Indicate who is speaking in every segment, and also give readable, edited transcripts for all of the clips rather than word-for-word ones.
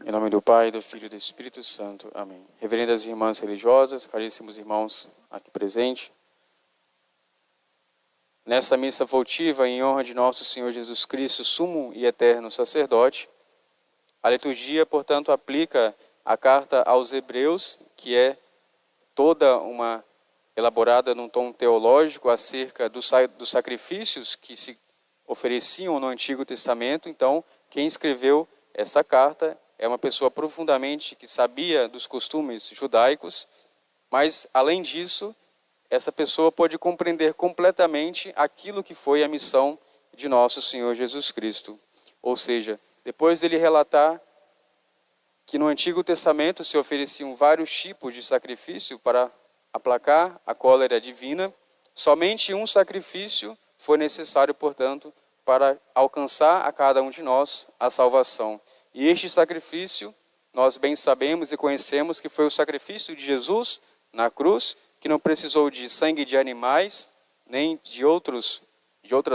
Speaker 1: Em nome do Pai, do Filho e do Espírito Santo. Amém. Reverendas irmãs religiosas, caríssimos irmãos aqui presentes, nesta missa votiva em honra de nosso Senhor Jesus Cristo, sumo e eterno sacerdote, a liturgia, portanto, aplica a carta aos Hebreus, que é toda uma elaborada num tom teológico acerca dos sacrifícios que se ofereciam no Antigo Testamento. Então, quem escreveu essa carta é uma pessoa profundamente que sabia dos costumes judaicos, mas, além disso, essa pessoa pode compreender completamente aquilo que foi a missão de nosso Senhor Jesus Cristo. Ou seja, depois dele relatar que no Antigo Testamento se ofereciam vários tipos de sacrifício para aplacar a cólera divina, somente um sacrifício foi necessário, portanto, para alcançar a cada um de nós a salvação. E este sacrifício, nós bem sabemos e conhecemos que foi o sacrifício de Jesus na cruz, que não precisou de sangue de animais, nem de outras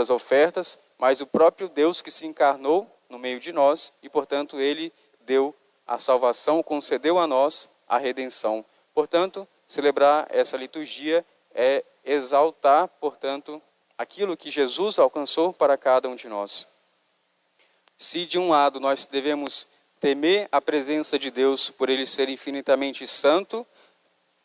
Speaker 1: ofertas, mas o próprio Deus que se encarnou no meio de nós e, portanto, ele deu a salvação, concedeu a nós a redenção. Portanto, celebrar essa liturgia é exaltar, portanto, aquilo que Jesus alcançou para cada um de nós. Se de um lado nós devemos temer a presença de Deus por ele ser infinitamente santo,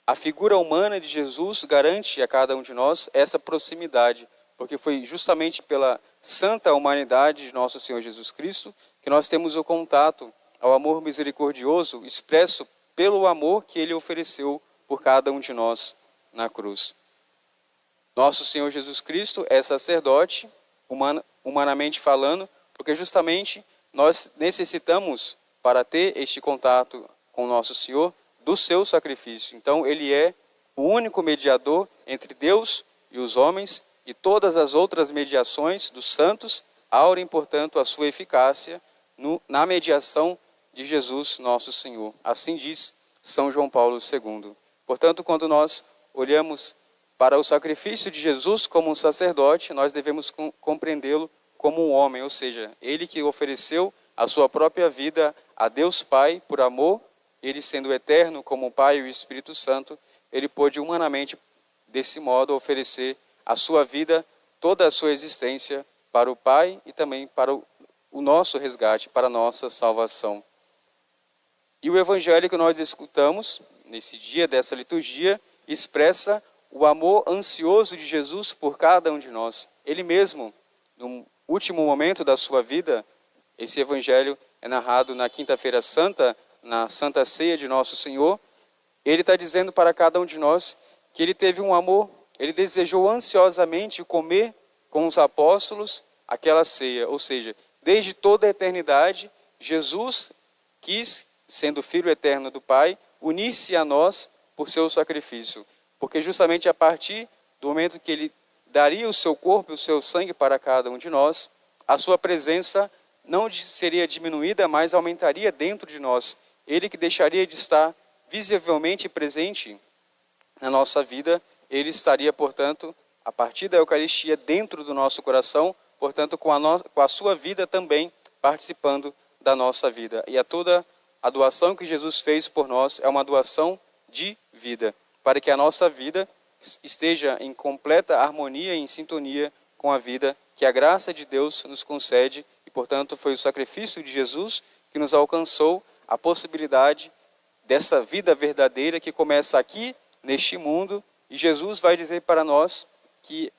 Speaker 1: a figura humana de Jesus garante a cada um de nós essa proximidade, porque foi justamente pela santa humanidade de nosso Senhor Jesus Cristo que nós temos o contato ao amor misericordioso expresso pelo amor que ele ofereceu por cada um de nós na cruz. Nosso Senhor Jesus Cristo é sacerdote, humanamente falando, porque justamente nós necessitamos, para ter este contato com nosso Senhor, do seu sacrifício. Então, ele é o único mediador entre Deus e os homens, e todas as outras mediações dos santos aurem, portanto, a sua eficácia na mediação de Jesus, nosso Senhor. Assim diz São João Paulo II. Portanto, quando nós olhamos para o sacrifício de Jesus como um sacerdote, nós devemos compreendê-lo como um homem, ou seja, ele que ofereceu a sua própria vida a Deus Pai por amor, ele sendo eterno como o Pai e o Espírito Santo, ele pôde humanamente, desse modo, oferecer a sua vida, toda a sua existência para o Pai e também para o nosso resgate, para a nossa salvação. E o Evangelho que nós escutamos, nesse dia dessa liturgia, expressa o amor ansioso de Jesus por cada um de nós. Ele mesmo, no último momento da sua vida, esse Evangelho é narrado na Quinta-feira Santa, na Santa Ceia de Nosso Senhor, ele está dizendo para cada um de nós que ele teve um amor, ele desejou ansiosamente comer com os apóstolos aquela ceia, ou seja, desde toda a eternidade, Jesus quis, sendo Filho eterno do Pai, unir-se a nós por seu sacrifício, porque justamente a partir do momento que ele daria o seu corpo e o seu sangue para cada um de nós, a sua presença não seria diminuída, mas aumentaria dentro de nós. Ele que deixaria de estar visivelmente presente na nossa vida, ele estaria, portanto, a partir da Eucaristia dentro do nosso coração, portanto, com a sua vida também participando da nossa vida. E toda a doação que Jesus fez por nós é uma doação de vida, para que a nossa vida esteja em completa harmonia e em sintonia com a vida que a graça de Deus nos concede, e portanto foi o sacrifício de Jesus que nos alcançou a possibilidade dessa vida verdadeira que começa aqui, neste mundo, e Jesus vai dizer para nós que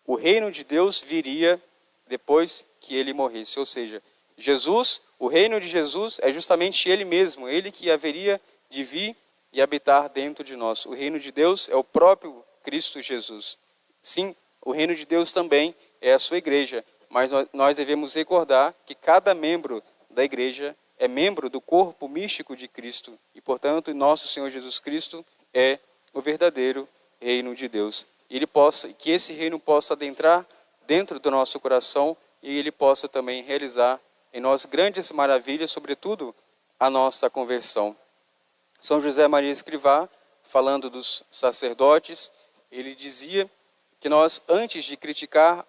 Speaker 1: o reino de Deus viria depois que ele morresse, ou seja, Jesus, o reino de Jesus é justamente ele mesmo, ele que haveria de vir e habitar dentro de nós. O reino de Deus é o próprio Cristo Jesus. Sim, o reino de Deus também é a sua igreja, mas nós devemos recordar que cada membro da igreja é membro do corpo místico de Cristo e, portanto, nosso Senhor Jesus Cristo é o verdadeiro reino de Deus. Que esse reino possa adentrar dentro do nosso coração e ele possa também realizar em nós grandes maravilhas, sobretudo a nossa conversão. São José Maria Escrivá, falando dos sacerdotes, ele dizia que nós, antes de criticar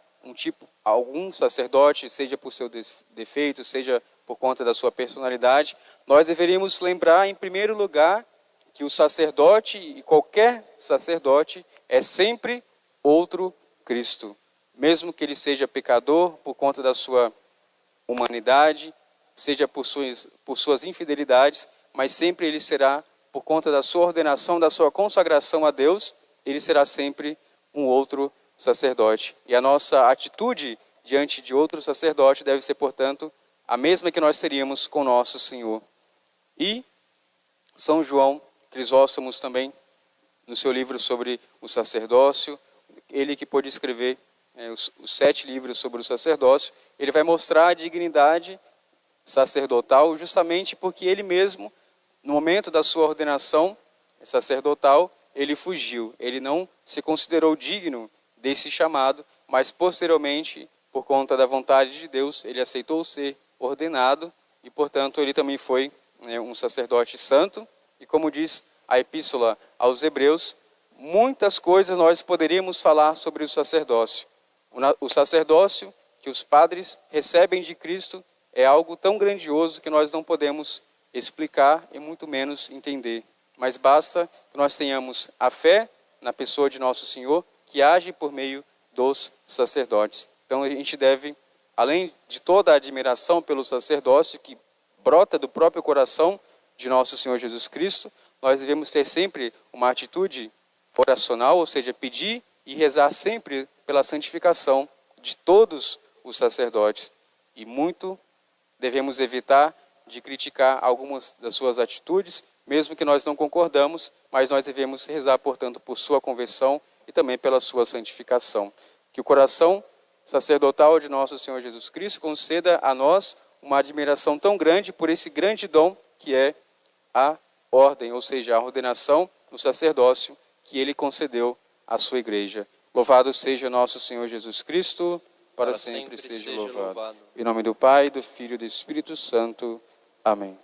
Speaker 1: algum sacerdote, seja por seu defeito, seja por conta da sua personalidade, nós deveríamos lembrar, em primeiro lugar, que o sacerdote, e qualquer sacerdote, é sempre outro Cristo. Mesmo que ele seja pecador por conta da sua humanidade, seja por suas infidelidades, mas sempre ele será, por conta da sua ordenação, da sua consagração a Deus, ele será sempre um outro sacerdote. E a nossa atitude diante de outro sacerdote deve ser, portanto, a mesma que nós teríamos com nosso Senhor. E São João Crisóstomos também, no seu livro sobre o sacerdócio, ele que pôde escrever os 7 livros sobre o sacerdócio, ele vai mostrar a dignidade sacerdotal justamente porque ele mesmo, no momento da sua ordenação sacerdotal, ele fugiu, ele não se considerou digno desse chamado, mas posteriormente, por conta da vontade de Deus, ele aceitou ser ordenado e, portanto, ele também foi um sacerdote santo. E como diz a Epístola aos Hebreus, muitas coisas nós poderíamos falar sobre o sacerdócio. O sacerdócio que os padres recebem de Cristo é algo tão grandioso que nós não podemos explicar e muito menos entender. Mas basta que nós tenhamos a fé na pessoa de nosso Senhor, que age por meio dos sacerdotes. Então a gente deve, além de toda a admiração pelo sacerdócio que brota do próprio coração de nosso Senhor Jesus Cristo, nós devemos ter sempre uma atitude oracional, ou seja, pedir e rezar sempre pela santificação de todos os sacerdotes. E muito devemos evitar de criticar algumas das suas atitudes, mesmo que nós não concordamos, mas nós devemos rezar, portanto, por sua conversão e também pela sua santificação. Que o coração sacerdotal de nosso Senhor Jesus Cristo conceda a nós uma admiração tão grande por esse grande dom que é a ordem, ou seja, a ordenação no sacerdócio que ele concedeu à sua igreja. Louvado seja nosso Senhor Jesus Cristo, para sempre seja louvado. Em nome do Pai, do Filho e do Espírito Santo. Amém.